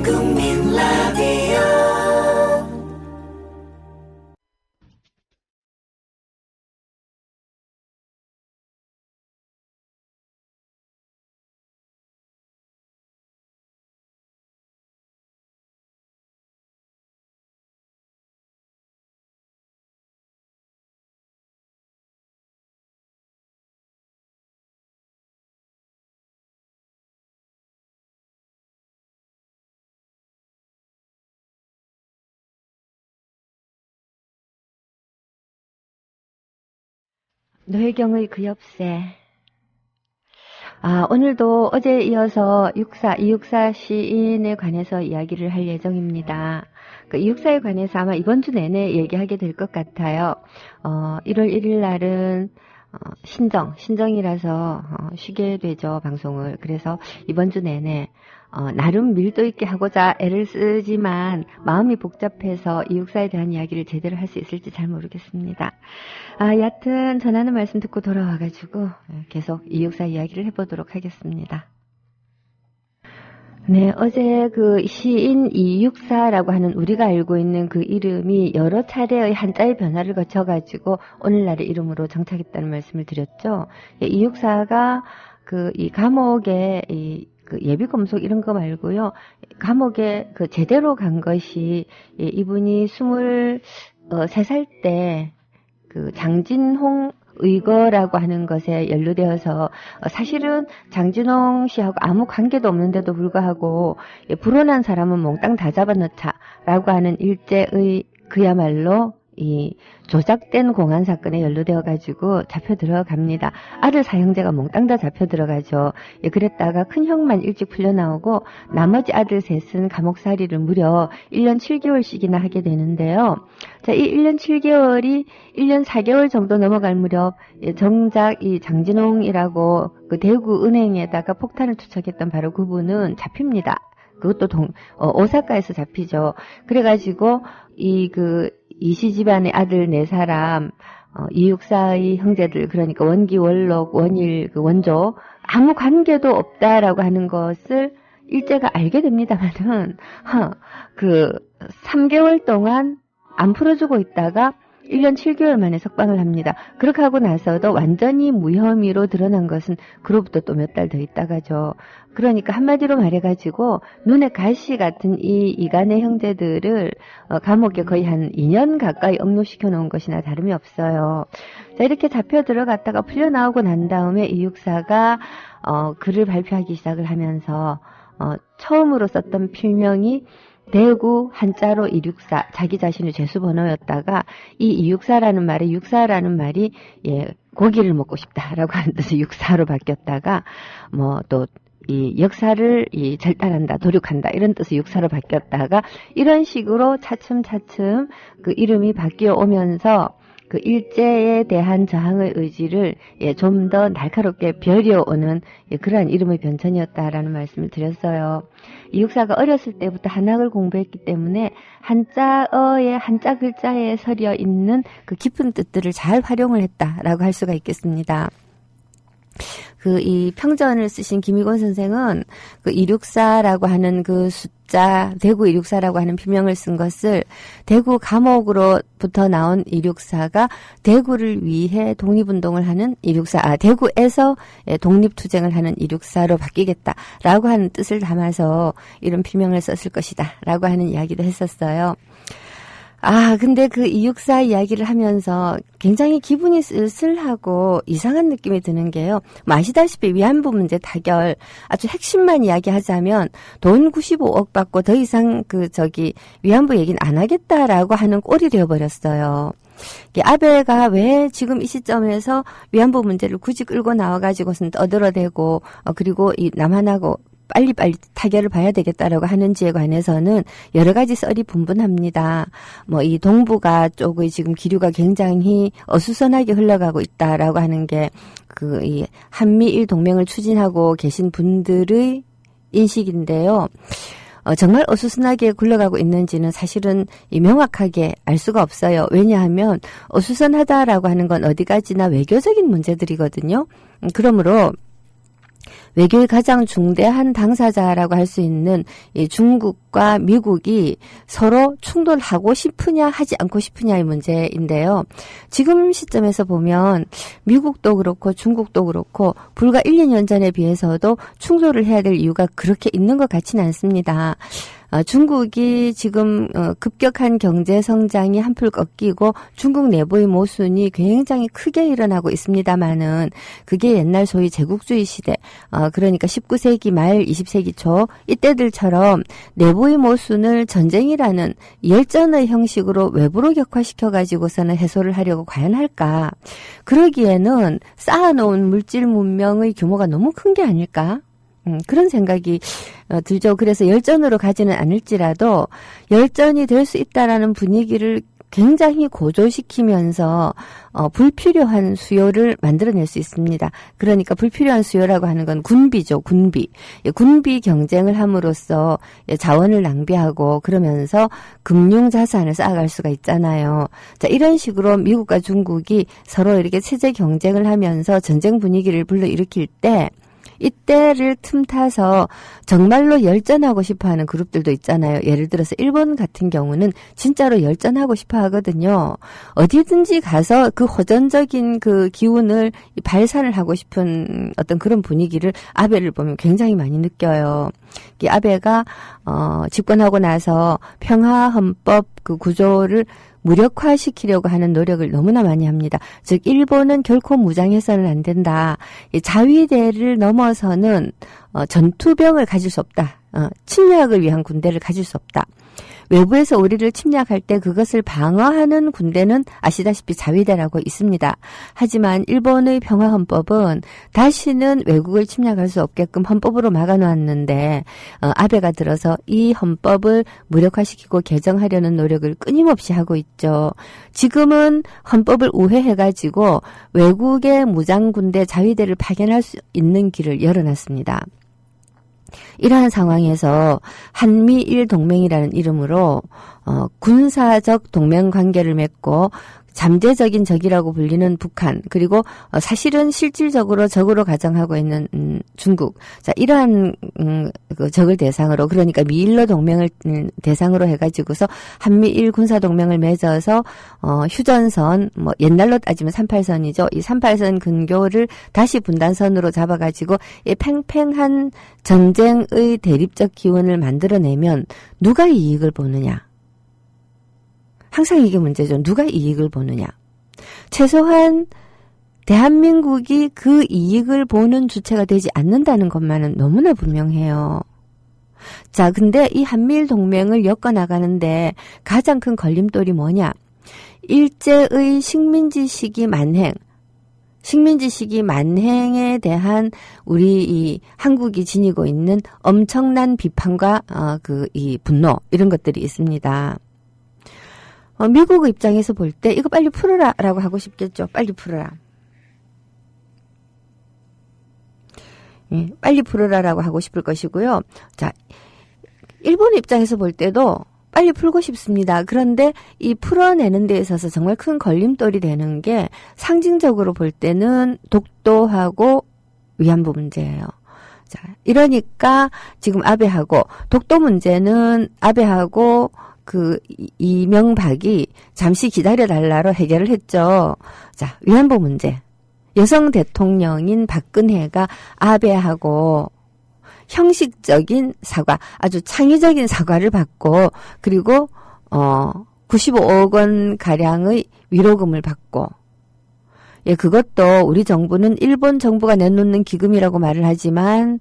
국민 라디오 노혜경의 그 엽새. 오늘도 어제에 이어서 이육사 시인에 관해서 이야기를 할 예정입니다. 이육사에 관해서 아마 이번 주 내내 얘기하게 될 것 같아요. 1월 1일 날은 신정이라서 쉬게 되죠, 방송을. 그래서 이번 주 내내 나름 밀도 있게 하고자 애를 쓰지만 마음이 복잡해서 이육사에 대한 이야기를 제대로 할 수 있을지 잘 모르겠습니다. 여하튼 전하는 말씀 듣고 돌아와가지고 계속 이육사 이야기를 해보도록 하겠습니다. 네, 어제 그 시인 이육사라고 하는 우리가 알고 있는 그 이름이 여러 차례의 한자의 변화를 거쳐가지고 오늘날의 이름으로 정착했다는 말씀을 드렸죠. 이육사가 이 감옥에 그 예비검속 이런 거 말고요. 감옥에 그 제대로 간 것이 이분이 23살 때 그 장진홍 의거라고 하는 것에 연루되어서 사실은 장진홍 씨하고 아무 관계도 없는데도 불구하고 불온한 사람은 몽땅 다 잡아넣자라고 하는 일제의 그야말로 이 조작된 공안 사건에 연루되어 가지고 잡혀 들어갑니다. 아들 사형제가 몽땅 다 잡혀 들어가죠. 그랬다가 큰 형만 일찍 풀려 나오고 나머지 아들 셋은 감옥살이를 무려 1년 7개월씩이나 하게 되는데요. 자, 이 1년 7개월이 1년 4개월 정도 넘어갈 무렵 정작 이 장진홍이라고 그 대구 은행에다가 폭탄을 투척했던 바로 그분은 잡힙니다. 그것도 오사카에서 잡히죠. 그래가지고 이시 집안의 아들 4사람, 이육사의 형제들, 그러니까 원기, 원록, 원일, 그 원조, 아무 관계도 없다라고 하는 것을 일제가 알게 됩니다만은, 3개월 동안 안 풀어주고 있다가 1년 7개월 만에 석방을 합니다. 그렇게 하고 나서도 완전히 무혐의로 드러난 것은 그로부터 또 몇 달 더 있다가죠. 그러니까 한마디로 말해가지고 눈에 가시 같은 이 이간의 형제들을 감옥에 거의 한 2년 가까이 업로시켜 놓은 것이나 다름이 없어요. 자, 이렇게 잡혀 들어갔다가 풀려 나오고 난 다음에 이육사가 글을 발표하기 시작을 하면서 처음으로 썼던 필명이 대구 한자로 이육사, 자기 자신의 죄수번호였다가 이 이육사라는 말에 육사라는 말이 고기를 먹고 싶다라고 하는 뜻의 육사로 바뀌었다가 또 이 역사를 절단한다, 도륙한다 이런 뜻의 육사로 바뀌었다가 이런 식으로 차츰차츰 그 이름이 바뀌어 오면서 그 일제에 대한 저항의 의지를 좀 더 날카롭게 벼려오는 그러한 이름의 변천이었다라는 말씀을 드렸어요. 이육사가 어렸을 때부터 한학을 공부했기 때문에 한자어의 한자 글자에 서려 있는 그 깊은 뜻들을 잘 활용을 했다라고 할 수가 있겠습니다. 이 평전을 쓰신 김희곤 선생은 그 이육사라고 하는 그 숫자, 대구 이육사라고 하는 필명을 쓴 것을 대구 감옥으로부터 나온 이육사가 대구를 위해 독립운동을 하는 이육사, 대구에서 독립투쟁을 하는 이육사로 바뀌겠다라고 하는 뜻을 담아서 이런 필명을 썼을 것이다 라고 하는 이야기도 했었어요. 근데 그 이육사 이야기를 하면서 굉장히 기분이 쓸쓸하고 이상한 느낌이 드는 게요. 아시다시피 위안부 문제 타결 아주 핵심만 이야기하자면 돈 95억 받고 더 이상 위안부 얘기는 안 하겠다라고 하는 꼴이 되어버렸어요. 아베가 왜 지금 이 시점에서 위안부 문제를 굳이 끌고 나와가지고선 떠들어대고 그리고 이 남한하고 빨리빨리 타결을 봐야 되겠다라고 하는지에 관해서는 여러 가지 썰이 분분합니다. 이 동북아 쪽의 지금 기류가 굉장히 어수선하게 흘러가고 있다라고 하는 게 이 한미일 동맹을 추진하고 계신 분들의 인식인데요. 정말 어수선하게 굴러가고 있는지는 사실은 명확하게 알 수가 없어요. 왜냐하면 어수선하다라고 하는 건 어디까지나 외교적인 문제들이거든요. 그러므로 외교의 가장 중대한 당사자라고 할 수 있는 이 중국과 미국이 서로 충돌하고 싶으냐 하지 않고 싶으냐의 문제인데요. 지금 시점에서 보면 미국도 그렇고 중국도 그렇고 불과 1, 2년 전에 비해서도 충돌을 해야 될 이유가 그렇게 있는 것 같지는 않습니다. 중국이 지금 급격한 경제 성장이 한풀 꺾이고 중국 내부의 모순이 굉장히 크게 일어나고 있습니다만은 그게 옛날 소위 제국주의 시대 그러니까 19세기 말 20세기 초 이때들처럼 내부의 모순을 전쟁이라는 열전의 형식으로 외부로 격화시켜가지고서는 해소를 하려고 과연 할까? 그러기에는 쌓아놓은 물질 문명의 규모가 너무 큰 게 아닐까? 그런 생각이 들죠. 그래서 열전으로 가지는 않을지라도 열전이 될 수 있다라는 분위기를 굉장히 고조시키면서 불필요한 수요를 만들어낼 수 있습니다. 그러니까 불필요한 수요라고 하는 건 군비죠. 군비. 군비 경쟁을 함으로써 자원을 낭비하고 그러면서 금융자산을 쌓아갈 수가 있잖아요. 자, 이런 식으로 미국과 중국이 서로 이렇게 체제 경쟁을 하면서 전쟁 분위기를 불러일으킬 때 이때를 틈타서 정말로 열전하고 싶어하는 그룹들도 있잖아요. 예를 들어서 일본 같은 경우는 진짜로 열전하고 싶어 하거든요. 어디든지 가서 그 호전적인 그 기운을 발산을 하고 싶은 어떤 그런 분위기를 아베를 보면 굉장히 많이 느껴요. 이 아베가 집권하고 나서 평화헌법 그 구조를 무력화시키려고 하는 노력을 너무나 많이 합니다. 즉 일본은 결코 무장해서는 안 된다. 자위대를 넘어서는 전투병을 가질 수 없다. 침략을 위한 군대를 가질 수 없다. 외부에서 우리를 침략할 때 그것을 방어하는 군대는 아시다시피 자위대라고 있습니다. 하지만 일본의 평화헌법은 다시는 외국을 침략할 수 없게끔 헌법으로 막아놓았는데 아베가 들어서 이 헌법을 무력화시키고 개정하려는 노력을 끊임없이 하고 있죠. 지금은 헌법을 우회해가지고 외국의 무장군대 자위대를 파견할 수 있는 길을 열어놨습니다. 이러한 상황에서 한미일 동맹이라는 이름으로 군사적 동맹 관계를 맺고 잠재적인 적이라고 불리는 북한 그리고 사실은 실질적으로 적으로 가정하고 있는 중국. 자, 이러한 그 적을 대상으로 그러니까 미일로 동맹을 대상으로 해가지고서 한미일 군사 동맹을 맺어서 휴전선 뭐 옛날로 따지면 38선이죠. 이 38선 근교를 다시 분단선으로 잡아가지고 이 팽팽한 전쟁의 대립적 기운을 만들어내면 누가 이익을 보느냐? 항상 이게 문제죠. 누가 이익을 보느냐. 최소한 대한민국이 그 이익을 보는 주체가 되지 않는다는 것만은 너무나 분명해요. 자, 근데 이 한미일 동맹을 엮어나가는데 가장 큰 걸림돌이 뭐냐. 일제의 식민지 시기 만행. 식민지 시기 만행에 대한 우리 이 한국이 지니고 있는 엄청난 비판과 이 분노 이런 것들이 있습니다. 미국의 입장에서 볼 때 이거 빨리 풀어라라고 하고 싶겠죠. 빨리 풀어라. 예, 빨리 풀어라라고 하고 싶을 것이고요. 자, 일본 입장에서 볼 때도 빨리 풀고 싶습니다. 그런데 이 풀어내는 데 있어서 정말 큰 걸림돌이 되는 게 상징적으로 볼 때는 독도하고 위안부 문제예요. 자, 이러니까 지금 아베하고 독도 문제는 아베하고 이명박이 잠시 기다려달라로 해결을 했죠. 자, 위안부 문제. 여성 대통령인 박근혜가 아베하고 형식적인 사과, 아주 창의적인 사과를 받고, 그리고, 95억 원 가량의 위로금을 받고, 예, 그것도 우리 정부는 일본 정부가 내놓는 기금이라고 말을 하지만,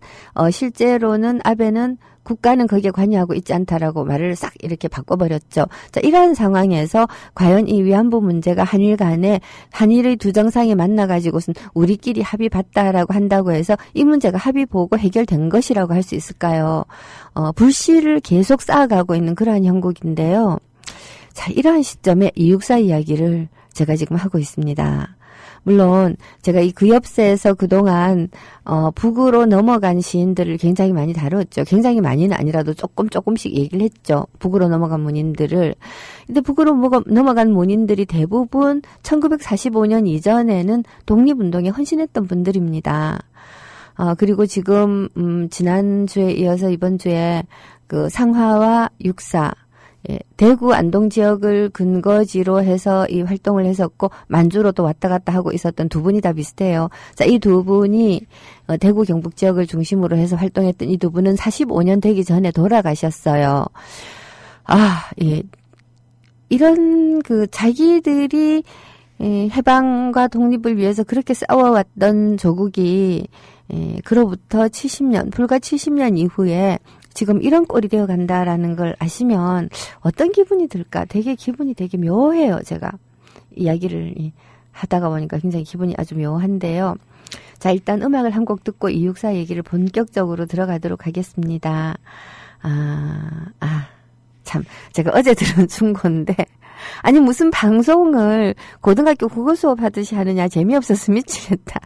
실제로는 아베는 국가는 거기에 관여하고 있지 않다라고 말을 싹 이렇게 바꿔버렸죠. 자, 이러한 상황에서 과연 이 위안부 문제가 한일 간에 한일의 두 정상이 만나가지고선 우리끼리 합의 봤다라고 한다고 해서 이 문제가 합의 보고 해결된 것이라고 할 수 있을까요? 불씨를 계속 쌓아가고 있는 그러한 형국인데요. 자, 이러한 시점에 이육사 이야기를 제가 지금 하고 있습니다. 물론 제가 그 옆세에서 그동안 북으로 넘어간 시인들을 굉장히 많이 다뤘죠. 굉장히 많이는 아니라도 조금씩 얘기를 했죠. 북으로 넘어간 문인들을. 근데 북으로 넘어간 문인들이 대부분 1945년 이전에는 독립운동에 헌신했던 분들입니다. 그리고 지금, 지난주에 이어서 이번 주에 그 상하와 육사, 예, 대구 안동 지역을 근거지로 해서 이 활동을 했었고 만주로 또 왔다 갔다 하고 있었던 두 분이 다 비슷해요. 자, 이 두 분이 대구 경북 지역을 중심으로 해서 활동했던 이 두 분은 45년 되기 전에 돌아가셨어요. 예. 이런 자기들이 해방과 독립을 위해서 그렇게 싸워왔던 조국이 그로부터 70년, 불과 70년 이후에 지금 이런 꼴이 되어 간다라는 걸 아시면 어떤 기분이 들까? 기분이 되게 묘해요, 제가. 이야기를 하다가 보니까 굉장히 기분이 아주 묘한데요. 자, 일단 음악을 한 곡 듣고 이육사 얘기를 본격적으로 들어가도록 하겠습니다. 참, 제가 어제 들은 충고인데, 아니, 무슨 방송을 고등학교 국어 수업 하듯이 하느냐, 재미없어서 미치겠다.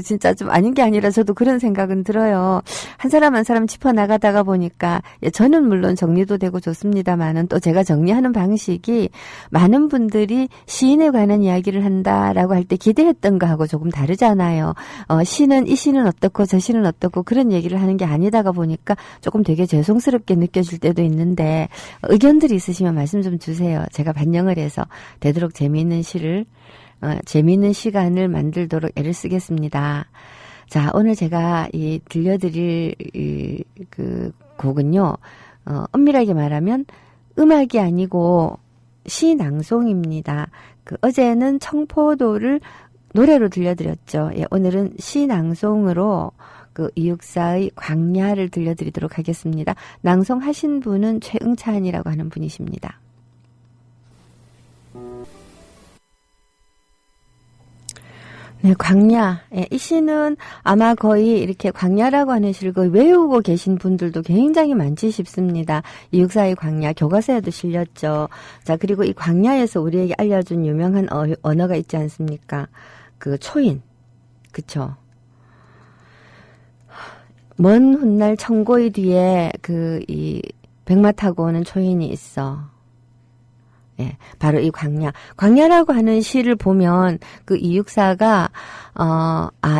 진짜 좀 아닌 게 아니라 저도 그런 생각은 들어요. 한 사람 한 사람 짚어나가다가 보니까, 저는 물론 정리도 되고 좋습니다만은 또 제가 정리하는 방식이 많은 분들이 시인에 관한 이야기를 한다라고 할 때 기대했던 거하고 조금 다르잖아요. 이 시는 어떻고 저 시는 어떻고 그런 얘기를 하는 게 아니다가 보니까 조금 되게 죄송스럽게 느껴질 때도 있는데, 의견들이 있으시면 말씀 좀 주세요. 제가 반영을 해서 되도록 재미있는 시간을 만들도록 애를 쓰겠습니다. 자, 오늘 제가 들려드릴 그 곡은요, 엄밀하게 말하면 음악이 아니고 시낭송입니다. 어제는 청포도를 노래로 들려드렸죠. 예, 오늘은 시낭송으로 이육사의 광야를 들려드리도록 하겠습니다. 낭송하신 분은 최응찬이라고 하는 분이십니다. 네, 광야. 예, 이 시는 아마 거의 이렇게 광야라고 하는 시를 거의 외우고 계신 분들도 굉장히 많지 싶습니다. 이육사의 광야, 교과서에도 실렸죠. 자, 그리고 이 광야에서 우리에게 알려준 유명한 언어가 있지 않습니까? 초인. 그쵸? 먼 훗날 청고의 뒤에 이 백마 타고 오는 초인이 있어. 예, 바로 이 광야. 광야라고 하는 시를 보면 이육사가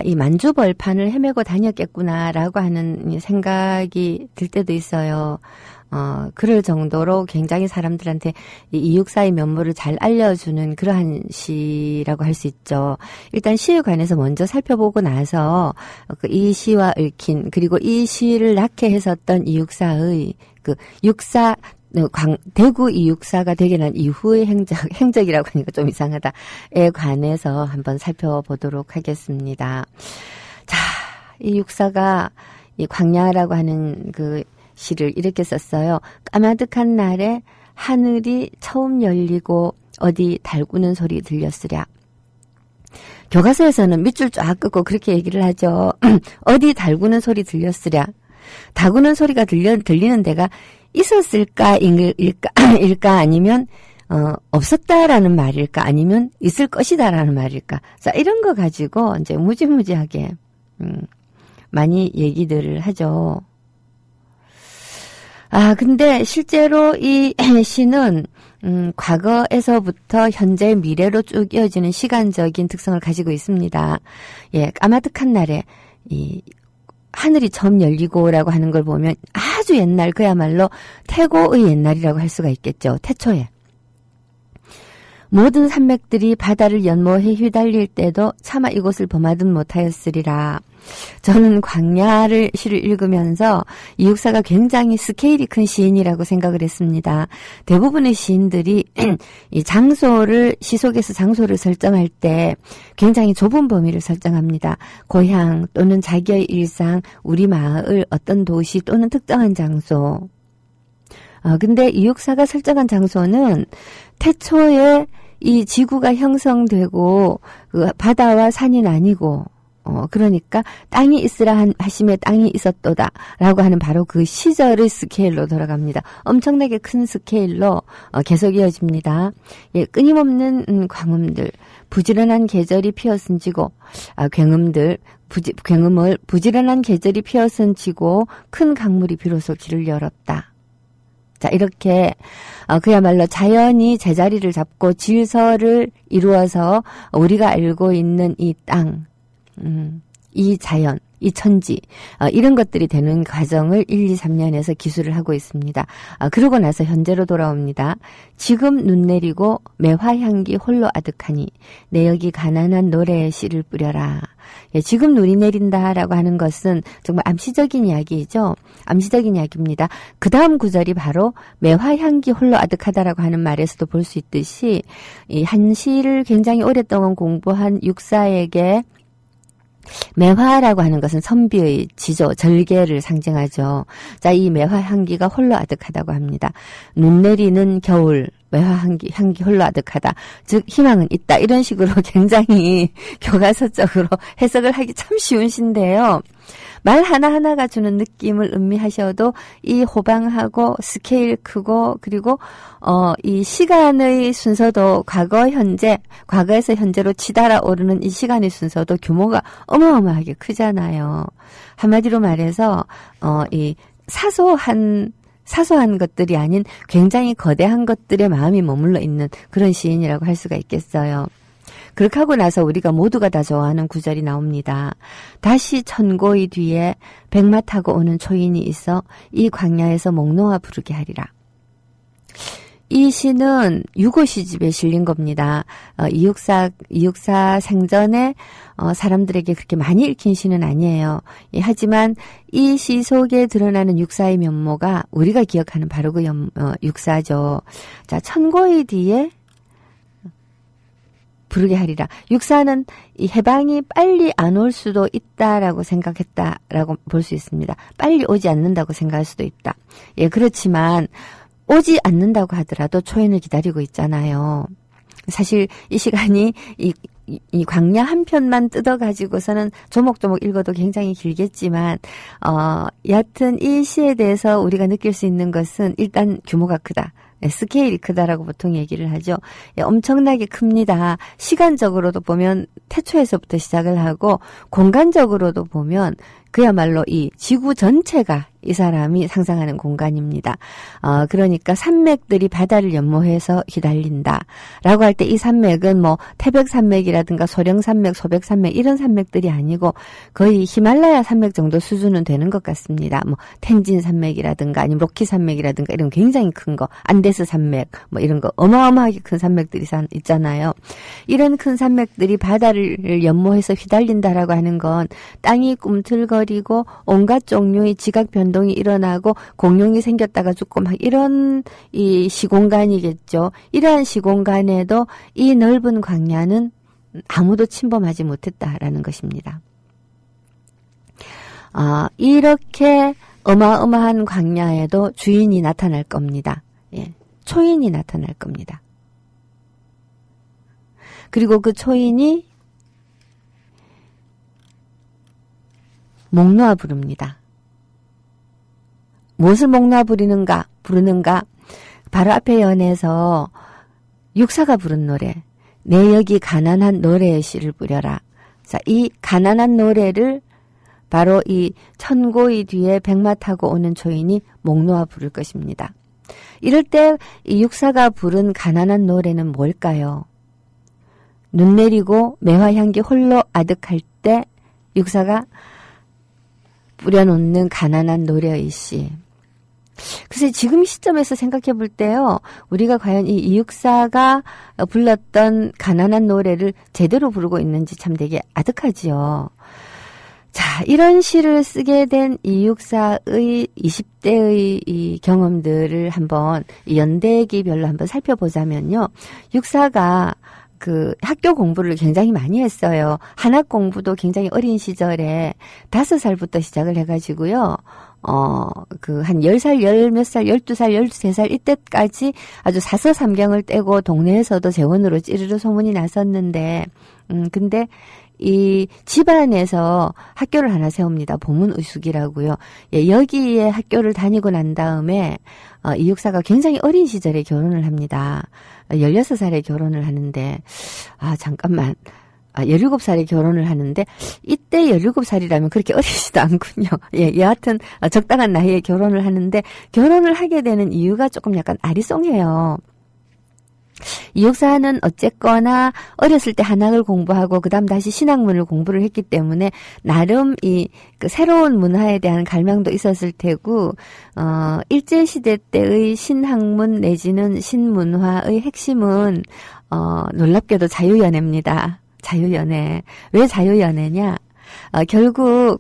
이 만주 벌판을 헤매고 다녔겠구나라고 하는 생각이 들 때도 있어요. 그럴 정도로 굉장히 사람들한테 이육사의 면모를 잘 알려주는 그러한 시라고 할 수 있죠. 일단 시에 관해서 먼저 살펴보고 나서 이 시와 얽힌, 그리고 이 시를 낳게 했었던 이육사의 대구 이육사가 되게 난 이후의 행적이라고 하니까 좀 이상하다에 관해서 한번 살펴보도록 하겠습니다. 자, 이 육사가 이 광야라고 하는 시를 이렇게 썼어요. 까마득한 날에 하늘이 처음 열리고 어디 달구는 소리 들렸으랴. 교과서에서는 밑줄 쫙 긋고 그렇게 얘기를 하죠. 어디 달구는 소리 들렸으랴. 다구는 소리가 들리는 데가 있었을까 일까 아니면 없었다라는 말일까 아니면 있을 것이다라는 말일까. 자, 이런 거 가지고 이제 무지무지하게 많이 얘기들을 하죠. 근데 실제로 이 시는 과거에서부터 현재 미래로 쭉 이어지는 시간적인 특성을 가지고 있습니다. 예, 까마득한 날에 하늘이 처음 열리고라고 하는 걸 보면 아주 옛날, 그야말로 태고의 옛날이라고 할 수가 있겠죠. 태초에. 모든 산맥들이 바다를 연모해 휘달릴 때도 차마 이곳을 범하든 못하였으리라. 저는 광야를 시를 읽으면서 이육사가 굉장히 스케일이 큰 시인이라고 생각을 했습니다. 대부분의 시인들이 이 시 속에서 장소를 설정할 때 굉장히 좁은 범위를 설정합니다. 고향 또는 자기의 일상, 우리 마을, 어떤 도시 또는 특정한 장소. 근데 이육사가 설정한 장소는 태초에 이 지구가 형성되고 바다와 산이 나뉘고 그러니까 땅이 있으라 하심에 땅이 있었도다라고 하는 바로 그 시절의 스케일로 돌아갑니다. 엄청나게 큰 스케일로 계속 이어집니다. 예, 끊임없는 광음들, 부지런한 계절이 피어선지고 굉음을 부지런한 계절이 피어선지고 큰 강물이 비로소 길을 열었다. 자, 이렇게 그야말로 자연이 제자리를 잡고 질서를 이루어서 우리가 알고 있는 이 땅, 이 자연, 이 천지, 이런 것들이 되는 과정을 1, 2, 3년에서 기술을 하고 있습니다. 그러고 나서 현재로 돌아옵니다. 지금 눈 내리고 매화향기 홀로 아득하니 내 여기 가난한 노래의 씨를 뿌려라. 예, 지금 눈이 내린다라고 하는 것은 정말 암시적인 이야기죠. 암시적인 이야기입니다. 그 다음 구절이 바로 매화향기 홀로 아득하다라고 하는 말에서도 볼 수 있듯이 이 한시를 굉장히 오랫동안 공부한 육사에게 매화라고 하는 것은 선비의 지조, 절개를 상징하죠. 자, 이 매화 향기가 홀로 아득하다고 합니다. 눈 내리는 겨울, 매화 향기 홀로 아득하다. 즉, 희망은 있다. 이런 식으로 굉장히 교과서적으로 해석을 하기 참 쉬운 시인데요. 말 하나하나가 주는 느낌을 음미하셔도 이 호방하고 스케일 크고 그리고 이 시간의 순서도 과거 현재 과거에서 현재로 치달아 오르는 이 시간의 순서도 규모가 어마어마하게 크잖아요. 한마디로 말해서 이 사소한 것들이 아닌 굉장히 거대한 것들의 마음이 머물러 있는 그런 시인이라고 할 수가 있겠어요. 그렇게 하고 나서 우리가 모두가 다 좋아하는 구절이 나옵니다. 다시 천고의 뒤에 백마 타고 오는 초인이 있어 이 광야에서 목 놓아 부르게 하리라. 이 시는 유고 시집에 실린 겁니다. 이육사 생전에 사람들에게 그렇게 많이 읽힌 시는 아니에요. 하지만 이 시 속에 드러나는 육사의 면모가 우리가 기억하는 바로 그 육사죠. 자, 천고의 뒤에 부르게 하리라. 육사는 이 해방이 빨리 안 올 수도 있다라고 생각했다라고 볼 수 있습니다. 빨리 오지 않는다고 생각할 수도 있다. 예, 그렇지만 오지 않는다고 하더라도 초인을 기다리고 있잖아요. 사실 이 시간이 이 광야 한 편만 뜯어가지고서는 조목조목 읽어도 굉장히 길겠지만, 여하튼 이 시에 대해서 우리가 느낄 수 있는 것은 일단 규모가 크다. 스케일이 크다라고 보통 얘기를 하죠. 엄청나게 큽니다. 시간적으로도 보면 태초에서부터 시작을 하고 공간적으로도 보면 그야말로 이 지구 전체가 이 사람이 상상하는 공간입니다. 그러니까 산맥들이 바다를 연모해서 휘달린다. 라고 할 때 이 산맥은 뭐 태백산맥이라든가 소령산맥, 소백산맥 이런 산맥들이 아니고 거의 히말라야 산맥 정도 수준은 되는 것 같습니다. 뭐 텐진산맥이라든가 아니면 로키산맥이라든가 이런 굉장히 큰 거, 안데스 산맥 뭐 이런 거 어마어마하게 큰 산맥들이 있잖아요. 이런 큰 산맥들이 바다를 연모해서 휘달린다라고 하는 건 땅이 꿈틀거리고 온갖 종류의 지각 변동이 일어나고 공룡이 생겼다가 죽고 막 이런 이 시공간이겠죠. 이러한 시공간에도 이 넓은 광야는 아무도 침범하지 못했다라는 것입니다. 이렇게 어마어마한 광야에도 주인이 나타날 겁니다. 예, 초인이 나타날 겁니다. 그리고 그 초인이 목 놓아 부릅니다. 무엇을 목 놓아 부르는가? 바로 앞에 연에서 육사가 부른 노래. 내 여기 가난한 노래의 씨를 뿌려라. 자, 이 가난한 노래를 바로 이 천고의 뒤에 백마 타고 오는 초인이 목 놓아 부를 것입니다. 이럴 때 이 육사가 부른 가난한 노래는 뭘까요? 눈 내리고 매화향기 홀로 아득할 때 육사가 뿌려놓는 가난한 노래의 씨. 글쎄 지금 시점에서 생각해 볼 때요. 우리가 과연 이 이육사가 불렀던 가난한 노래를 제대로 부르고 있는지 참 되게 아득하지요. 자, 이런 시를 쓰게 된 이육사의 20대의 이 경험들을 한번 연대기별로 한번 살펴보자면요. 육사가 그 학교 공부를 굉장히 많이 했어요. 한학 공부도 굉장히 어린 시절에 5살부터 시작을 해가지고요. 한 10살, 10몇 살, 12살, 13살 이때까지 아주 사서삼경을 떼고 동네에서도 재원으로 찌르르 소문이 났었는데, 근데 이 집안에서 학교를 하나 세웁니다. 보문의숙이라고요. 예, 여기에 학교를 다니고 난 다음에 이 육사가 굉장히 어린 시절에 결혼을 합니다. 16살에 결혼을 하는데 잠깐만. 17살에 결혼을 하는데 이때 17살이라면 그렇게 어리지도 않군요. 예, 여하튼 적당한 나이에 결혼을 하는데 결혼을 하게 되는 이유가 조금 약간 아리송해요. 이 육사는 어쨌거나 어렸을 때 한학을 공부하고 그다음 다시 신학문을 공부를 했기 때문에 나름 그 새로운 문화에 대한 갈망도 있었을 테고 일제시대 때의 신학문 내지는 신문화의 핵심은 놀랍게도 자유연애입니다. 자유연애. 왜 자유연애냐? 결국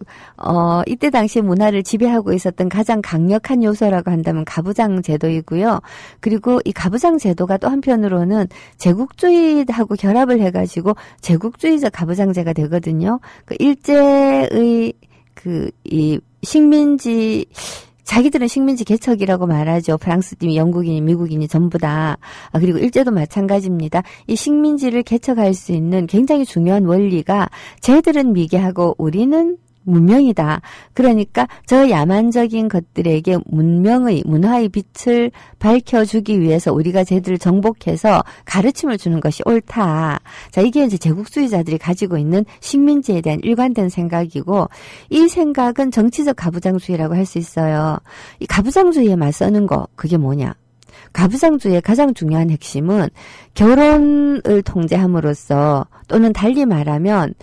이때 당시 문화를 지배하고 있었던 가장 강력한 요소라고 한다면 가부장 제도이고요. 그리고 이 가부장 제도가 또 한편으로는 제국주의하고 결합을 해가지고 제국주의적 가부장제가 되거든요. 그 일제의 이 식민지 자기들은 식민지 개척이라고 말하죠. 프랑스인이, 영국인이, 미국인이 전부 다. 그리고 일제도 마찬가지입니다. 이 식민지를 개척할 수 있는 굉장히 중요한 원리가 쟤들은 미개하고 우리는 문명이다. 그러니까 저 야만적인 것들에게 문화의 빛을 밝혀주기 위해서 우리가 쟤들을 정복해서 가르침을 주는 것이 옳다. 자, 이게 이제 제국주의자들이 가지고 있는 식민지에 대한 일관된 생각이고, 이 생각은 정치적 가부장주의라고 할 수 있어요. 이 가부장주의에 맞서는 거, 그게 뭐냐? 가부장주의의 가장 중요한 핵심은 결혼을 통제함으로써, 또는 달리 말하면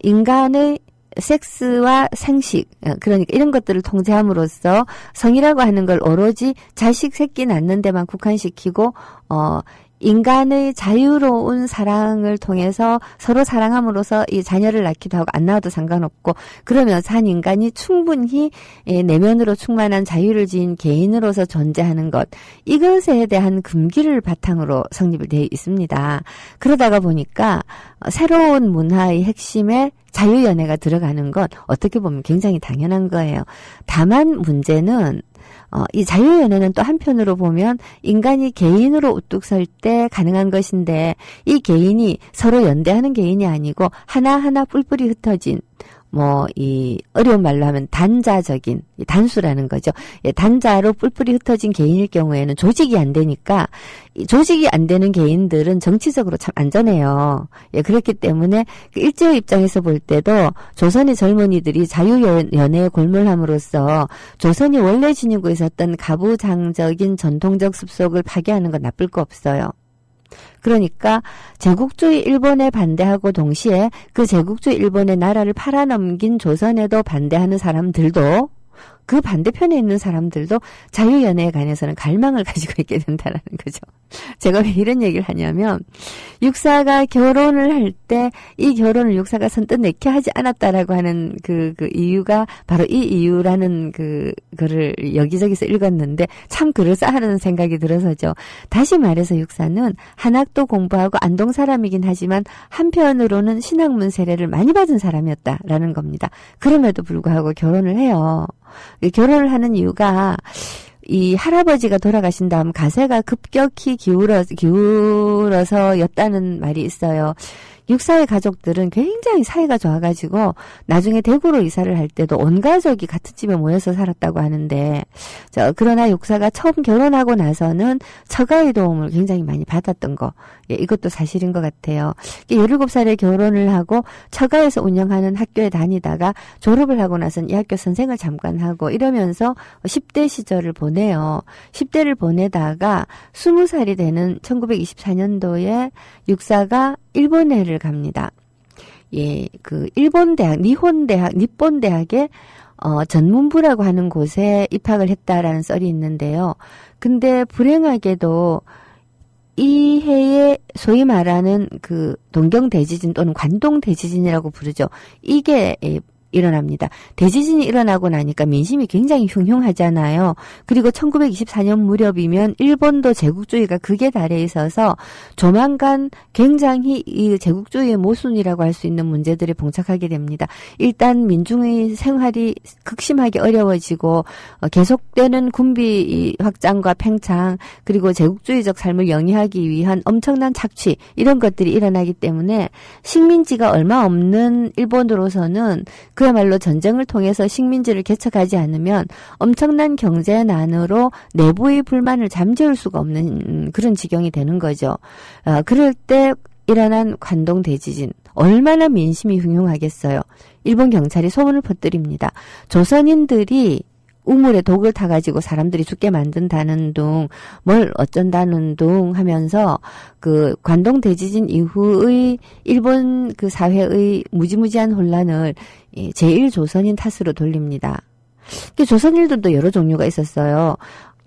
인간의 섹스와 생식, 그러니까 이런 것들을 통제함으로써 성이라고 하는 걸 오로지 자식 새끼 낳는 데만 국한시키고 인간의 자유로운 사랑을 통해서 서로 사랑함으로써 이 자녀를 낳기도 하고 안 낳아도 상관없고, 그러면서 한 인간이 충분히 내면으로 충만한 자유를 지닌 개인으로서 존재하는 것, 이것에 대한 금기를 바탕으로 성립이 되어 있습니다. 그러다가 보니까 새로운 문화의 핵심에 자유연애가 들어가는 건 어떻게 보면 굉장히 당연한 거예요. 다만 문제는 이 자유연애는 또 한편으로 보면 인간이 개인으로 우뚝 설 때 가능한 것인데, 이 개인이 서로 연대하는 개인이 아니고 하나하나 뿔뿔이 흩어진, 이 어려운 말로 하면 단자적인, 단수라는 거죠. 단자로 뿔뿔이 흩어진 개인일 경우에는 조직이 안 되니까, 조직이 안 되는 개인들은 정치적으로 참 안전해요. 그렇기 때문에 일제의 입장에서 볼 때도 조선의 젊은이들이 자유연애에 골몰함으로써 조선이 원래 지니고 있었던 가부장적인 전통적 습속을 파괴하는 건 나쁠 거 없어요. 그러니까 제국주의 일본에 반대하고 동시에 그 제국주의 일본의 나라를 팔아넘긴 조선에도 반대하는 사람들도, 그 반대편에 있는 사람들도 자유연애에 관해서는 갈망을 가지고 있게 된다는 거죠. 제가 왜 이런 얘기를 하냐면, 육사가 결혼을 할 때 이 결혼을 육사가 선뜻 내게 하지 않았다라고 하는 그 이유가 바로 이 이유라는 그거를 여기저기서 읽었는데 참 그럴싸하다는 생각이 들어서죠. 다시 말해서 육사는 한학도 공부하고 안동 사람이긴 하지만 한편으로는 신학문 세례를 많이 받은 사람이었다라는 겁니다. 그럼에도 불구하고 결혼을 해요. 결혼을 하는 이유가 이 할아버지가 돌아가신 다음 가세가 급격히 기울어서였다는 말이 있어요. 육사의 가족들은 굉장히 사이가 좋아가지고 나중에 대구로 이사를 할 때도 온 가족이 같은 집에 모여서 살았다고 하는데, 그러나 육사가 처음 결혼하고 나서는 처가의 도움을 굉장히 많이 받았던 거, 이것도 사실인 것 같아요. 17살에 결혼을 하고 처가에서 운영하는 학교에 다니다가 졸업을 하고 나서는 이 학교 선생을 잠깐 하고 이러면서 10대 시절을 보내요. 10대를 보내다가 20살이 되는 1924년도에 육사가 일본해를 갑니다. 일본 대학, 니폰 대학에 전문부라고 하는 곳에 입학을 했다라는 썰이 있는데요. 근데 불행하게도 이 해에 소위 말하는 동경 대지진 또는 관동 대지진이라고 부르죠. 이게 일어납니다. 대지진이 일어나고 나니까 민심이 굉장히 흉흉하잖아요. 그리고 1924년 무렵이면 일본도 제국주의가 극에 달해 있어서 조만간 굉장히 이 제국주의의 모순이라고 할 수 있는 문제들이 봉착하게 됩니다. 일단 민중의 생활이 극심하게 어려워지고 계속되는 군비 확장과 팽창, 그리고 제국주의적 삶을 영위하기 위한 엄청난 착취, 이런 것들이 일어나기 때문에 식민지가 얼마 없는 일본으로서는 그야말로 전쟁을 통해서 식민지를 개척하지 않으면 엄청난 경제난으로 내부의 불만을 잠재울 수가 없는 그런 지경이 되는 거죠. 그럴 때 일어난 관동 대지진, 얼마나 민심이 흉흉하겠어요. 일본 경찰이 소문을 퍼뜨립니다. 조선인들이 우물에 독을 타가지고 사람들이 죽게 만든다는 둥, 뭘 어쩐다는 둥 하면서 그 관동 대지진 이후의 일본 그 사회의 무지무지한 혼란을 제1조선인 탓으로 돌립니다. 조선인들도 여러 종류가 있었어요.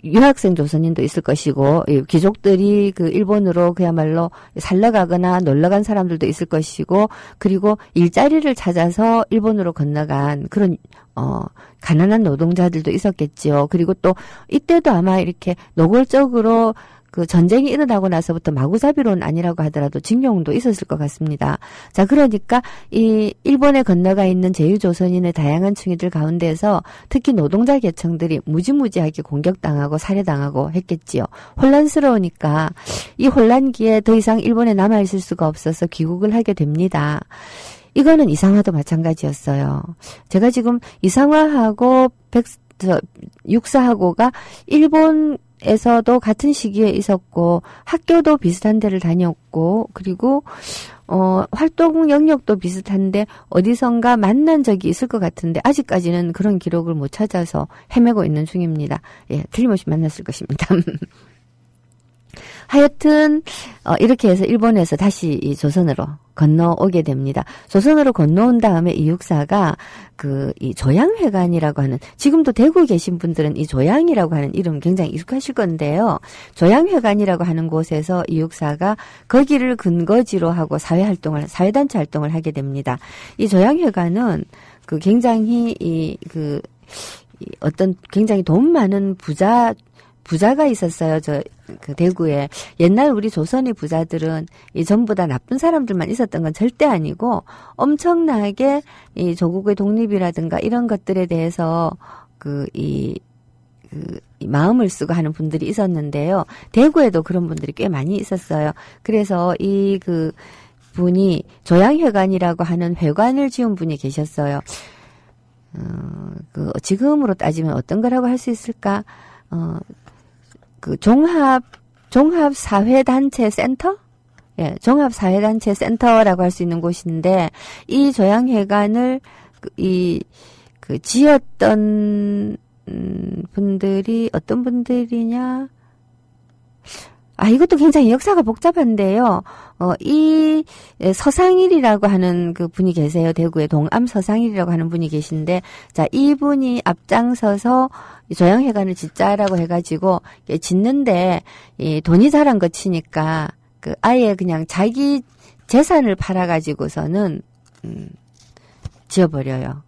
유학생 조선인도 있을 것이고, 귀족들이 그 일본으로 그야말로 살러가거나 놀러간 사람들도 있을 것이고, 그리고 일자리를 찾아서 일본으로 건너간 그런, 가난한 노동자들도 있었겠지요. 그리고 또 이때도 아마 이렇게 노골적으로 그 전쟁이 일어나고 나서부터 마구잡이론 아니라고 하더라도 징용도 있었을 것 같습니다. 자, 그러니까 이 일본에 건너가 있는 제1조선인의 다양한 층위들 가운데서 특히 노동자 계층들이 무지무지하게 공격당하고 살해당하고 했겠지요. 혼란스러우니까 이 혼란기에 더 이상 일본에 남아있을 수가 없어서 귀국을 하게 됩니다. 이거는 이상화도 마찬가지였어요. 제가 지금 이상화하고 육사하고가 일본에서도 같은 시기에 있었고 학교도 비슷한 데를 다녔고 그리고 활동 영역도 비슷한데 어디선가 만난 적이 있을 것 같은데 아직까지는 그런 기록을 못 찾아서 헤매고 있는 중입니다. 예, 틀림없이 만났을 것입니다. 하여튼 이렇게 해서 일본에서 다시 이 조선으로 건너오게 됩니다. 조선으로 건너온 다음에 이 육사가 이 조양회관이라고 하는, 지금도 대구에 계신 분들은 이 조양이라고 하는 이름 굉장히 익숙하실 건데요. 조양회관이라고 하는 곳에서 이 육사가 거기를 근거지로 하고 사회단체 활동을 하게 됩니다. 이 조양회관은 굉장히 어떤 굉장히 돈 많은 부자가 있었어요. 대구에. 옛날 우리 조선의 부자들은 전부 다 나쁜 사람들만 있었던 건 절대 아니고 엄청나게 이 조국의 독립이라든가 이런 것들에 대해서 이 마음을 쓰고 하는 분들이 있었는데요. 대구에도 그런 분들이 꽤 많이 있었어요. 그래서 분이 조양회관이라고 하는 회관을 지은 분이 계셨어요. 지금으로 따지면 어떤 거라고 할 수 있을까? 종합사회단체 센터? 예, 종합사회단체 센터라고 할 수 있는 곳인데, 이 조양회관을, 지었던, 분들이, 어떤 분들이냐? 이것도 굉장히 역사가 복잡한데요. 이 서상일이라고 하는 그 분이 계세요. 대구에 동암 서상일이라고 하는 분이 계신데, 자, 이분이 앞장서서 조양회관을 짓자라고 해가지고 짓는데 돈이 잘한 거 치니까 아예 그냥 자기 재산을 팔아가지고서는 지어버려요.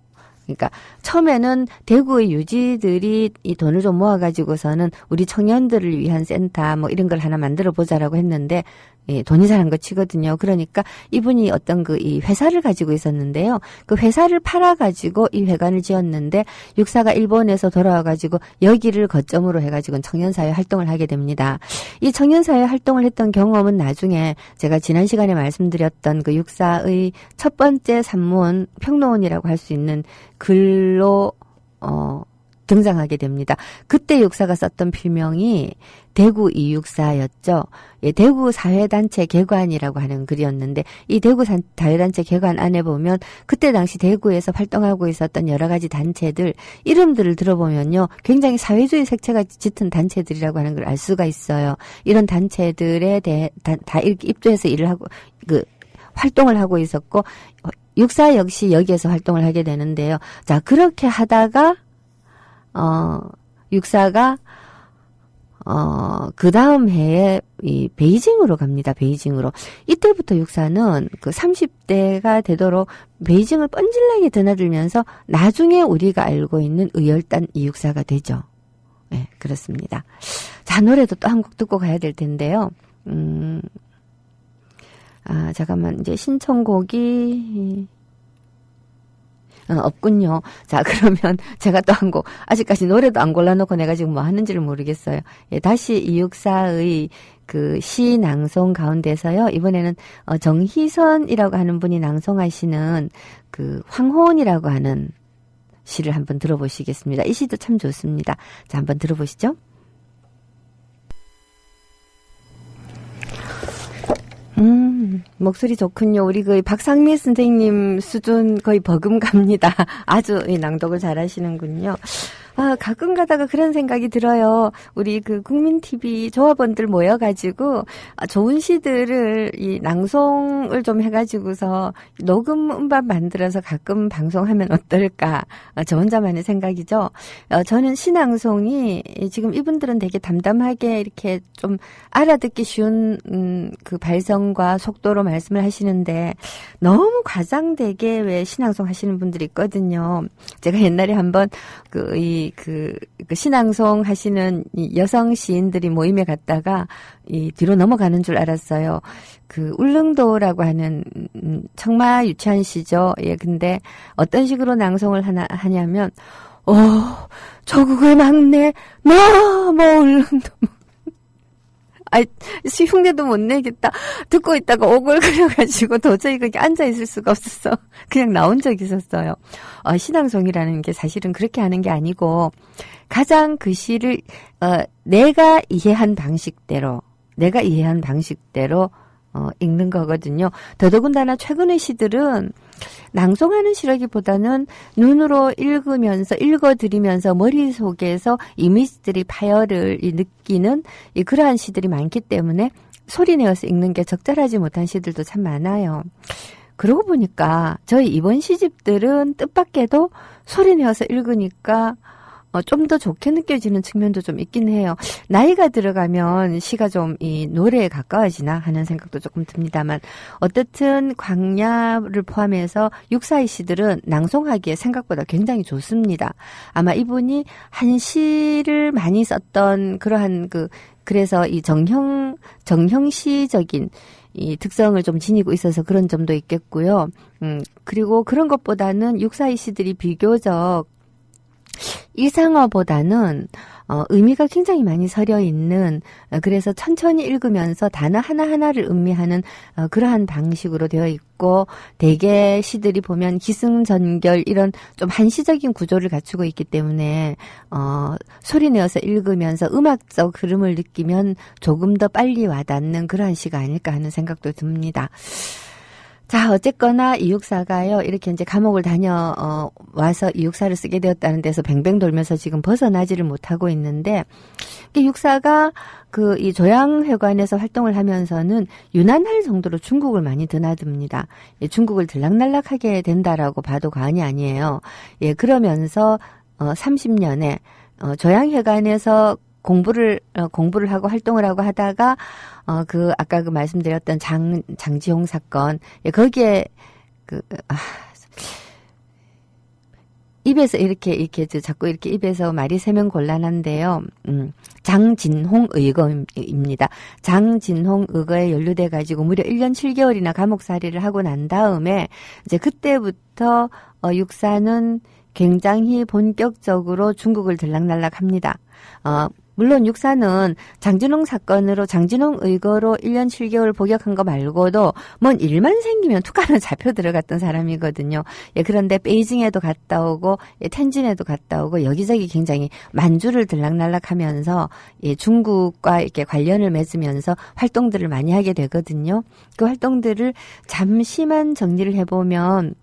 그러니까 처음에는 대구의 유지들이 이 돈을 좀 모아가지고서는 우리 청년들을 위한 센터 뭐 이런 걸 하나 만들어 보자라고 했는데 돈이 잘한 거 치거든요. 그러니까 이분이 어떤 이 회사를 가지고 있었는데요. 그 회사를 팔아가지고 이 회관을 지었는데 육사가 일본에서 돌아와가지고 여기를 거점으로 해가지고 청년사회 활동을 하게 됩니다. 이 청년사회 활동을 했던 경험은 나중에 제가 지난 시간에 말씀드렸던 그 육사의 첫 번째 산문 평론이라고 할 수 있는 글로 등장하게 됩니다. 그때 육사가 썼던 필명이 대구 이육사였죠. 예, 대구 사회단체 개관이라고 하는 글이었는데 이 대구 사회단체 개관 안에 보면 그때 당시 대구에서 활동하고 있었던 여러 가지 단체들 이름들을 들어보면요. 굉장히 사회주의 색채가 짙은 단체들이라고 하는 걸 알 수가 있어요. 이런 단체들에 대해 다 이렇게 입주해서 일을 하고 활동을 하고 있었고 육사 역시 여기에서 활동을 하게 되는데요. 자, 그렇게 하다가 육사가 그 다음 해에 이 베이징으로 갑니다. 베이징으로. 이때부터 육사는 30대가 되도록 베이징을 뻔질나게 드나들면서 나중에 우리가 알고 있는 의열단 이육사가 되죠. 네, 그렇습니다. 자, 노래도 또 한 곡 듣고 가야 될 텐데요. 잠깐만, 이제 신청곡이, 없군요. 자, 그러면 제가 또 한 곡, 아직까지 노래도 안 골라놓고 내가 지금 뭐 하는지를 모르겠어요. 예, 다시 이육사의 시 낭송 가운데서요, 이번에는, 정희선이라고 하는 분이 낭송하시는 황혼이라고 하는 시를 한번 들어보시겠습니다. 이 시도 참 좋습니다. 자, 한번 들어보시죠. 목소리 좋군요. 우리 박상미 선생님 수준 거의 버금갑니다. 아주 이 낭독을 잘 하시는군요. 가끔 가다가 그런 생각이 들어요. 우리 그 국민TV 조합원들 모여가지고 좋은 시들을 이 낭송을 좀 해가지고서 녹음 음반 만들어서 가끔 방송하면 어떨까? 저 혼자만의 생각이죠. 저는 시낭송이 지금 이분들은 되게 담담하게 이렇게 좀 알아듣기 쉬운 그 발성과 속도로 말씀을 하시는데 너무 과장되게 왜 시낭송 하시는 분들이 있거든요. 제가 옛날에 한번 그 신앙송 하시는 이 여성 시인들이 모임에 갔다가 이 뒤로 넘어가는 줄 알았어요. 그 울릉도라고 하는 청마 유치한 시죠. 예, 근데 어떤 식으로 낭송을 하냐면 조국의 막내 너무 울릉도 흉내도 못 내겠다. 듣고 있다가 오글거려가지고 도저히 거기 앉아있을 수가 없어서 그냥 나온 적이 있었어요. 신앙송이라는 게 사실은 그렇게 하는 게 아니고 가장 그 시를 내가 이해한 방식대로 읽는 거거든요. 더더군다나 최근의 시들은 낭송하는 시라기보다는 눈으로 읽어드리면서 머릿속에서 이미지들이 파열을 느끼는 그러한 시들이 많기 때문에 소리내어서 읽는 게 적절하지 못한 시들도 참 많아요. 그러고 보니까 저희 이번 시집들은 뜻밖에도 소리내어서 읽으니까 좀 더 좋게 느껴지는 측면도 좀 있긴 해요. 나이가 들어가면 시가 좀 이 노래에 가까워지나 하는 생각도 조금 듭니다만 어떻든 광야를 포함해서 육사의 시들은 낭송하기에 생각보다 굉장히 좋습니다. 아마 이분이 한 시를 많이 썼던 그러한 그래서 이 정형시적인 이 특성을 좀 지니고 있어서 그런 점도 있겠고요. 그리고 그런 것보다는 육사의 시들이 비교적 일상어보다는 의미가 굉장히 많이 서려 있는 그래서 천천히 읽으면서 단어 하나하나를 음미하는 그러한 방식으로 되어 있고 대개 시들이 보면 기승전결 이런 좀 한시적인 구조를 갖추고 있기 때문에 소리내어서 읽으면서 음악적 흐름을 느끼면 조금 더 빨리 와닿는 그러한 시가 아닐까 하는 생각도 듭니다. 자, 어쨌거나 이 육사가요, 이렇게 이제 감옥을 와서 이 육사를 쓰게 되었다는 데서 뱅뱅 돌면서 지금 벗어나지를 못하고 있는데, 이 육사가 이 조양회관에서 활동을 하면서는 유난할 정도로 중국을 많이 드나듭니다. 중국을 들락날락하게 된다라고 봐도 과언이 아니에요. 예, 그러면서, 30년에, 조양회관에서 공부를 하고 활동을 하고 하다가, 아까 말씀드렸던 장지홍 사건, 예, 거기에, 입에서 이렇게 자꾸 이렇게 입에서 말이 세면 곤란한데요. 장진홍 의거입니다. 장진홍 의거에 연루돼가지고 무려 1년 7개월이나 감옥살이를 하고 난 다음에, 이제 그때부터, 육사는 굉장히 본격적으로 중국을 들락날락 합니다. 물론 육사는 장진홍 사건으로 장진홍 의거로 1년 7개월 복역한 거 말고도 뭔 일만 생기면 툭하면 잡혀 들어갔던 사람이거든요. 예, 그런데 베이징에도 갔다 오고 텐진에도 갔다 오고 여기저기 굉장히 만주를 들락날락하면서 중국과 이렇게 관련을 맺으면서 활동들을 많이 하게 되거든요. 그 활동들을 잠시만 정리를 해보면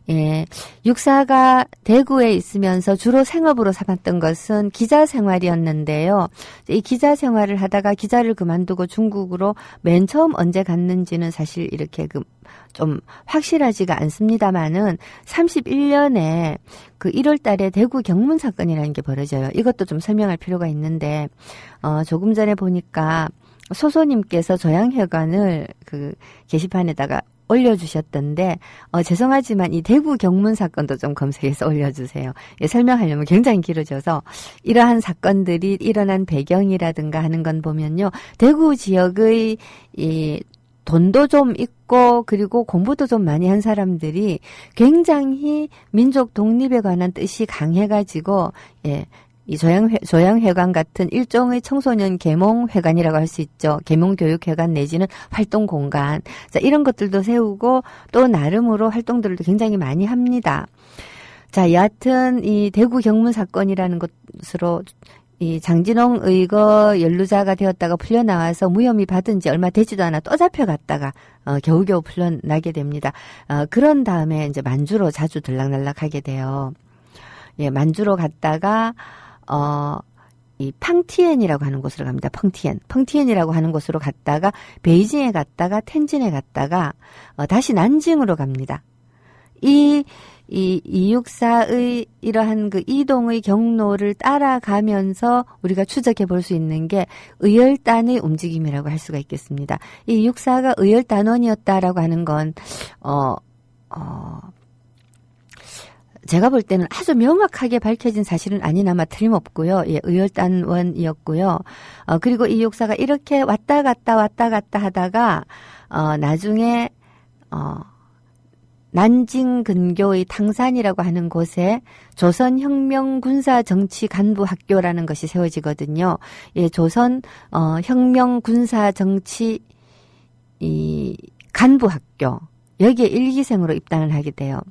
예, 육사가 대구에 있으면서 주로 생업으로 삼았던 것은 기자 생활이었는데요. 이 기자 생활을 하다가 기자를 그만두고 중국으로 맨 처음 언제 갔는지는 사실 이렇게 좀 확실하지가 않습니다만은 31년에 1월 달에 대구 경문 사건이라는 게 벌어져요. 이것도 좀 설명할 필요가 있는데, 조금 전에 보니까 소소님께서 조양회관을 게시판에다가 올려주셨던데 죄송하지만 이 대구 경문 사건도 좀 검색해서 올려주세요. 예, 설명하려면 굉장히 길어져서 이러한 사건들이 일어난 배경이라든가 하는 건 보면요. 대구 지역의 이 돈도 좀 있고 그리고 공부도 좀 많이 한 사람들이 굉장히 민족 독립에 관한 뜻이 강해가지고 이 조양회관 같은 일종의 청소년 계몽회관이라고 할 수 있죠. 계몽교육회관 내지는 활동공간. 자, 이런 것들도 세우고 또 나름으로 활동들도 굉장히 많이 합니다. 자, 여하튼 이 대구 경문 사건이라는 것으로 이 장진홍 의거 연루자가 되었다가 풀려나와서 무혐의 받은 지 얼마 되지도 않아 또 잡혀갔다가 겨우겨우 풀려나게 됩니다. 그런 다음에 이제 만주로 자주 들락날락하게 돼요. 예, 만주로 갔다가 이 팡티엔이라고 하는 곳으로 갑니다. 펑티엔이라고 하는 곳으로 갔다가 베이징에 갔다가 텐진에 갔다가 다시 난징으로 갑니다. 이 264의 이러한 그 이동의 경로를 따라가면서 우리가 추적해 볼 수 있는 게 의열단의 움직임이라고 할 수가 있겠습니다. 이 264가 의열단원이었다라고 하는 건 제가 볼 때는 아주 명확하게 밝혀진 사실은 아니나마 틀림없고요. 예, 의열단원이었고요. 그리고 이 264가 이렇게 왔다 갔다 하다가 나중에 난징 근교의 탕산이라고 하는 곳에 조선혁명군사정치간부학교라는 것이 세워지거든요. 예, 조선 혁명군사정치 간부학교. 여기에 일기생으로 입단을 하게 돼요.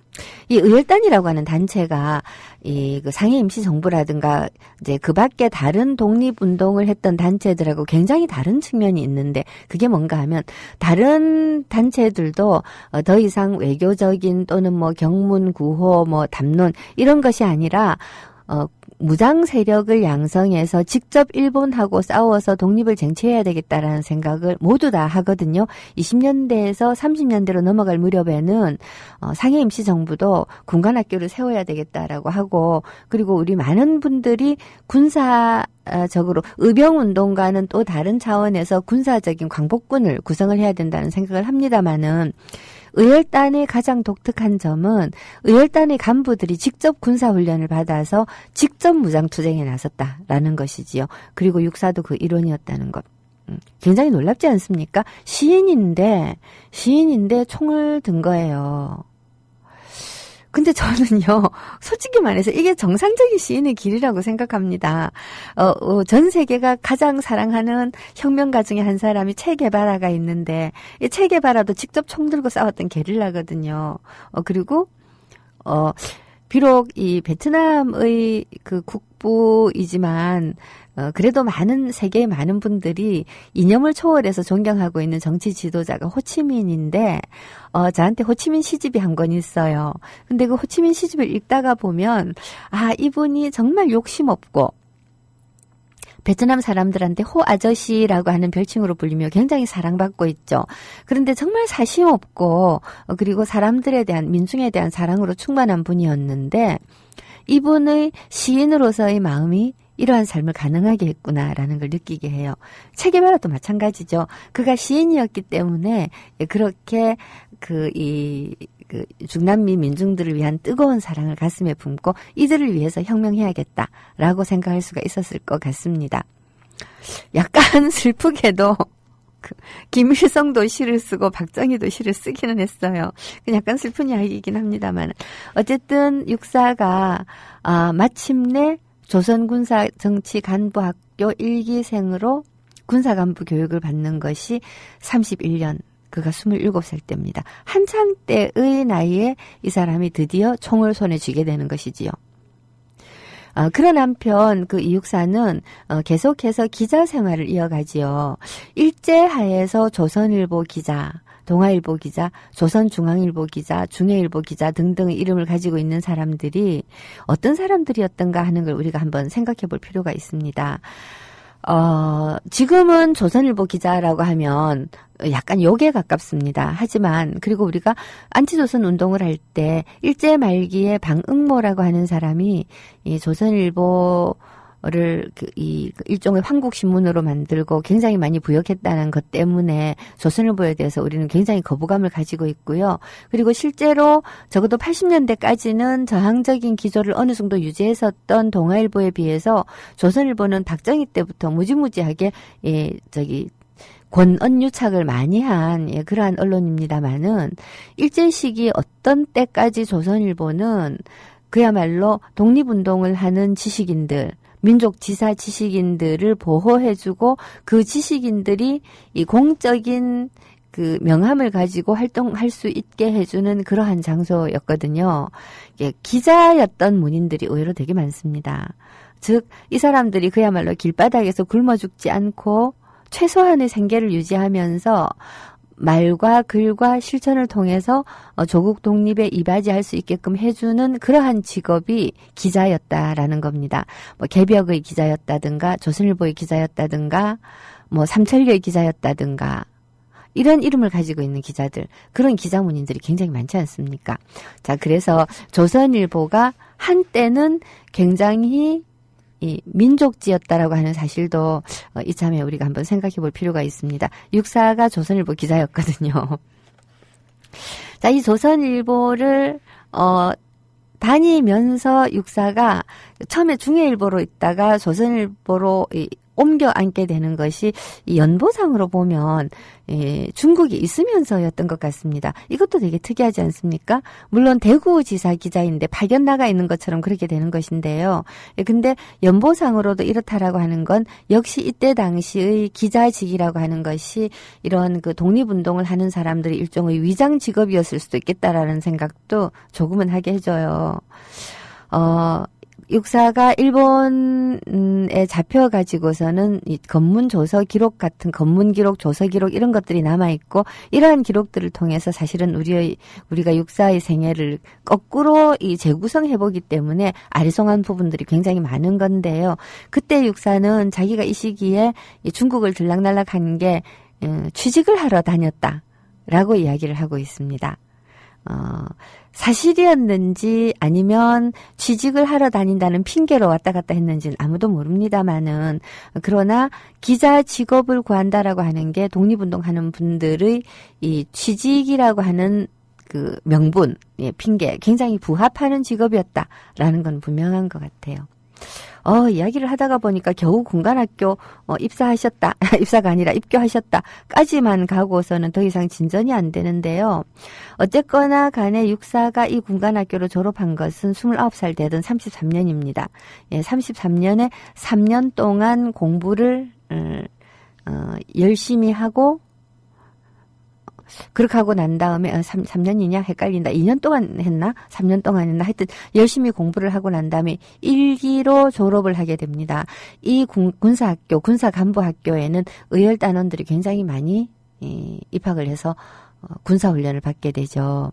이 의열단이라고 하는 단체가 그 상해 임시정부라든가 이제 그 밖에 다른 독립운동을 했던 단체들하고 굉장히 다른 측면이 있는데 그게 뭔가 하면 다른 단체들도 더 이상 외교적인 또는 뭐 경문 구호 뭐 담론 이런 것이 아니라 무장 세력을 양성해서 직접 일본하고 싸워서 독립을 쟁취해야 되겠다라는 생각을 모두 다 하거든요. 20년대에서 30년대로 넘어갈 무렵에는 상해 임시정부도 군관학교를 세워야 되겠다라고 하고 그리고 우리 많은 분들이 군사적으로 의병운동과는 또 다른 차원에서 군사적인 광복군을 구성을 해야 된다는 생각을 합니다마는 의열단의 가장 독특한 점은 의열단의 간부들이 직접 군사훈련을 받아서 직접 무장투쟁에 나섰다라는 것이지요. 그리고 육사도 그 일원이었다는 것. 굉장히 놀랍지 않습니까? 시인인데 총을 든 거예요. 근데 저는요, 솔직히 말해서 이게 정상적인 시인의 길이라고 생각합니다. 전 세계가 가장 사랑하는 혁명가 중에 한 사람이 체게바라가 있는데, 이 체게바라도 직접 총 들고 싸웠던 게릴라거든요. 그리고, 비록 이 베트남의 그 국부이지만, 그래도 세계의 많은 분들이 이념을 초월해서 존경하고 있는 정치 지도자가 호치민인데, 저한테 호치민 시집이 한 권 있어요. 근데 그 호치민 시집을 읽다가 보면, 이분이 정말 욕심 없고, 베트남 사람들한테 호 아저씨라고 하는 별칭으로 불리며 굉장히 사랑받고 있죠. 그런데 정말 사심 없고, 그리고 사람들에 대한, 민중에 대한 사랑으로 충만한 분이었는데, 이분의 시인으로서의 마음이 이러한 삶을 가능하게 했구나라는 걸 느끼게 해요. 체게바라도 마찬가지죠. 그가 시인이었기 때문에 그렇게 중남미 민중들을 위한 뜨거운 사랑을 가슴에 품고 이들을 위해서 혁명해야겠다라고 생각할 수가 있었을 것 같습니다. 약간 슬프게도 김일성도 시를 쓰고 박정희도 시를 쓰기는 했어요. 약간 슬픈 이야기이긴 합니다만 어쨌든 육사가 마침내 조선군사정치간부학교 1기생으로 군사간부 교육을 받는 것이 31년, 그가 27살 때입니다. 한창 때의 나이에 이 사람이 드디어 총을 손에 쥐게 되는 것이지요. 그런 한편 그 이육사는 계속해서 기자 생활을 이어가지요. 일제하에서 조선일보 기자, 동아일보 기자, 조선중앙일보 기자, 중해일보 기자 등등의 이름을 가지고 있는 사람들이 어떤 사람들이었던가 하는 걸 우리가 한번 생각해 볼 필요가 있습니다. 지금은 조선일보 기자라고 하면 약간 욕에 가깝습니다. 하지만 그리고 우리가 안치조선 운동을 할 때 일제 말기에 방응모라고 하는 사람이 이 조선일보를 일종의 황국신문으로 만들고 굉장히 많이 부역했다는 것 때문에 조선일보에 대해서 우리는 굉장히 거부감을 가지고 있고요. 그리고 실제로 적어도 80년대까지는 저항적인 기조를 어느 정도 유지했었던 동아일보에 비해서 조선일보는 박정희 때부터 무지무지하게 권언유착을 많이 한 그러한 언론입니다만은 일제 시기 어떤 때까지 조선일보는 그야말로 독립운동을 하는 지식인들, 민족 지사 지식인들을 보호해주고 그 지식인들이 이 공적인 그 명함을 가지고 활동할 수 있게 해주는 그러한 장소였거든요. 기자였던 문인들이 의외로 되게 많습니다. 즉, 이 사람들이 그야말로 길바닥에서 굶어 죽지 않고 최소한의 생계를 유지하면서 말과 글과 실천을 통해서 조국 독립에 이바지할 수 있게끔 해주는 그러한 직업이 기자였다라는 겁니다. 뭐 개벽의 기자였다든가 조선일보의 기자였다든가 뭐 삼천리의 기자였다든가 이런 이름을 가지고 있는 기자들, 그런 기자문인들이 굉장히 많지 않습니까? 자, 그래서 조선일보가 한때는 굉장히 이 민족지였다라고 하는 사실도 이참에 우리가 한번 생각해 볼 필요가 있습니다. 육사가 조선일보 기자였거든요. 자, 이 조선일보를 다니면서 육사가 처음에 중해일보로 있다가 조선일보로 옮겨 앉게 되는 것이 이 연보상으로 보면 중국이 있으면서였던 것 같습니다. 이것도 되게 특이하지 않습니까? 물론 대구지사 기자인데 파견 나가 있는 것처럼 그렇게 되는 것인데요. 근데 연보상으로도 이렇다라고 하는 건 역시 이때 당시의 기자직이라고 하는 것이 이런 그 독립운동을 하는 사람들의 일종의 위장 직업이었을 수도 있겠다라는 생각도 조금은 하게 해줘요. 육사가 일본에 잡혀가지고서는 이 건문 조서 기록 같은 건문 기록, 조서 기록 이런 것들이 남아있고 이러한 기록들을 통해서 사실은 우리가 육사의 생애를 거꾸로 이 재구성해보기 때문에 아리송한 부분들이 굉장히 많은 건데요. 그때 육사는 자기가 이 시기에 중국을 들락날락한 게 취직을 하러 다녔다라고 이야기를 하고 있습니다. 사실이었는지 아니면 취직을 하러 다닌다는 핑계로 왔다 갔다 했는지는 아무도 모릅니다만은, 그러나 기자 직업을 구한다라고 하는 게 독립운동하는 분들의 이 취직이라고 하는 그 명분, 핑계, 굉장히 부합하는 직업이었다라는 건 분명한 것 같아요. 이야기를 하다가 보니까 겨우 군관학교 입사하셨다. 입사가 아니라 입교하셨다까지만 가고서는 더 이상 진전이 안 되는데요. 어쨌거나 간에 육사가 이 군관학교를 졸업한 것은 29살 되던 33년입니다. 33년에 3년 동안 공부를 열심히 하고 그렇게 하고 난 다음에 3년이냐 헷갈린다. 2년 동안 했나? 3년 동안 했나? 하여튼 열심히 공부를 하고 난 다음에 1기로 졸업을 하게 됩니다. 이 군사학교, 군사간부학교에는 의열단원들이 굉장히 많이 입학을 해서 군사훈련을 받게 되죠.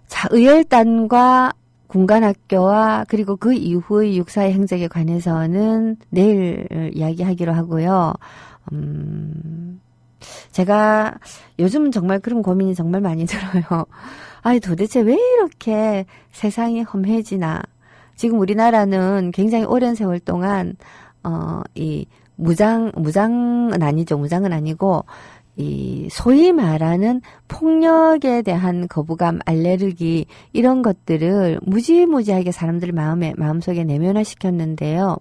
자, 의열단과 군관학교와 그리고 그 이후의 육사의 행적에 관해서는 내일 이야기하기로 하고요. 제가 요즘 정말 그런 고민이 정말 많이 들어요. 아니, 도대체 왜 이렇게 세상이 험해지나. 지금 우리나라는 굉장히 오랜 세월 동안, 무장은 아니죠. 무장은 아니고, 소위 말하는 폭력에 대한 거부감, 알레르기, 이런 것들을 무지무지하게 사람들 마음속에 내면화시켰는데요.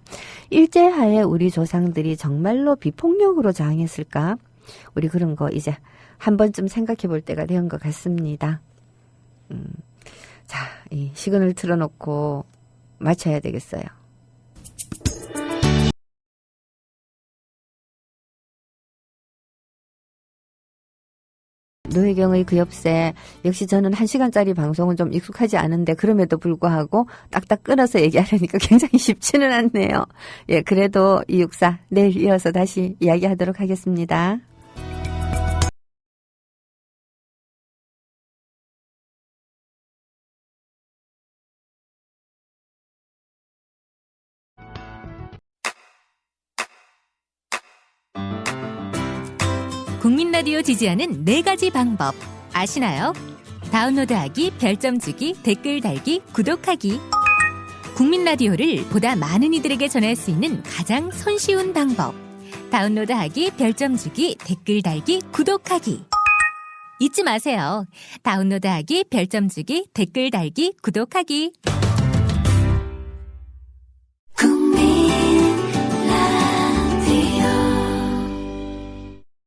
일제하에 우리 조상들이 정말로 비폭력으로 저항했을까? 우리 그런 거 이제 한 번쯤 생각해 볼 때가 된 것 같습니다. 자, 이 시간을 틀어놓고 마쳐야 되겠어요. 노혜경의 그 엽세, 역시 저는 1시간짜리 방송은 좀 익숙하지 않은데 그럼에도 불구하고 딱딱 끊어서 얘기하려니까 굉장히 쉽지는 않네요. 예, 그래도 이 육사 내일 이어서 다시 이야기하도록 하겠습니다. 국민 라디오 지지하는 4가지 방법 아시나요? 다운로드하기, 별점 주기, 댓글 달기, 구독하기. 국민 라디오를 보다 많은 이들에게 전할 수 있는 가장 손쉬운 방법. 다운로드하기, 별점 주기, 댓글 달기, 구독하기. 잊지 마세요. 다운로드하기, 별점 주기, 댓글 달기, 구독하기.